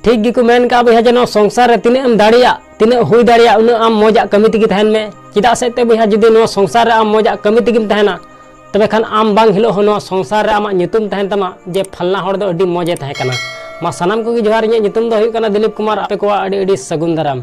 ठीक गिको मेन का भैया जे संसार रे तिने दाड़िया तिने हुई दाड़िया उन आम मजा कमी तेगी तहन में चिदा से ते भैया जुदी नो संसार रे आम मजा कमी तेगिम तहना तबे खान आम बांग हिलो हो नो संसार रे आमा nyutum तहन तमा जे फलना हर दो अडी मजे तहे कना मा सनाम को जोहार इᱧ nyutum दो हुई कना दिलीप कुमार आपे को अडी अडी सगुन दाराम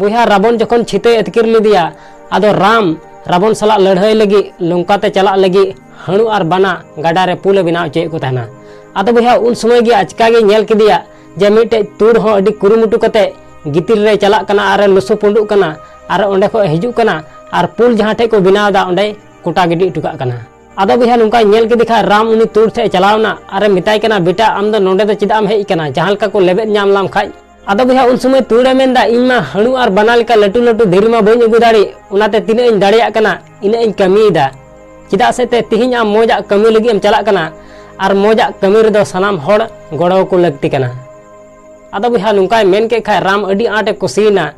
भैया रावण जखन छिते एतकिर लिदिया आदो राम रावण सला लड़ाई लगी लंकाते चला लगी हणु और बाना गाडा रे पुल बनाव चे को तहना आदो भैया उन समय गे अचका गे नेल किदिया जे मिटे तुड़ हो अडी कुरुमुटु कते गितिर रे चला कना आर लुसु पुंडु कना आर ओंडे को हिजु कना आर पुल जहां ठे को बनाव दा ओंडे कोटा गिडी टुका कना आदो भैया नुका नेल के दिखा राम उनी तुड़ थे चलावना अरे मिताई कना बेटा आम दो नोंडे दो चिदाम हेज कना जहां लका को लेबे नाम लाम खाई आदो भैया उन समय तुड़े मेंदा इमा हणु और बना लका लटू लटू धीरी मा बई अगु दाड़ी उनाते तिने इन दाड़िया कना इने इन कमीदा चिदा से ते तिहिन आम मोजा कमी लगी एम चला कना आर मोजा कमी रे दो सनाम होड़ गड़ो को लगती कना आदो भैया नुका मेन के खाय राम अडी आटे कुसीना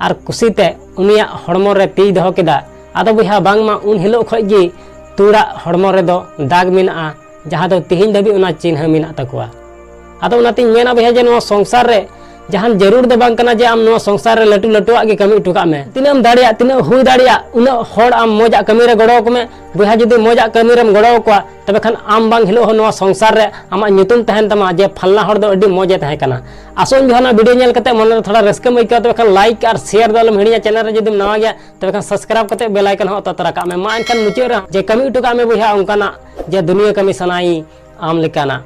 आर कुसीते उनिया हड़मो रे ती दहो केदा आदो भैया बांगमा उन हिलो खय गी तुड़ा हड़मो रे दो दाग मिना जहां दो तिहिन दबी उना चिन्ह मिना तकवा आदो उनाती मेना भैया जे नो संसार रे जहां जरूर दो बांग कना जे आम नो संसार रे लटू लटुआ के कमी टुका में तिनम दाड़िया तिन हुई दाड़िया उना होड़ आम मोजा कमी रे गड़ो को में भैया जुदी मोजा कमी रेम गड़ो को तबे खान आम बांग हिलो हो नो संसार रे आमा nyutum तहन तमा जे फलना होड़ दो अडी मोजे तहे कना आसोन जहां वीडियो नेल कते मन रे थोड़ा रस्क में इका तबे खान लाइक और शेयर दलम हिड़िया चैनल रे जुदी नवा गया तबे खान सब्सक्राइब कते बेल आइकन हो ततरा का में मा इनखान मुचे रे जे कमी टुका में भैया उनका ना जे दुनिया कमी सनाई आम लिकाना।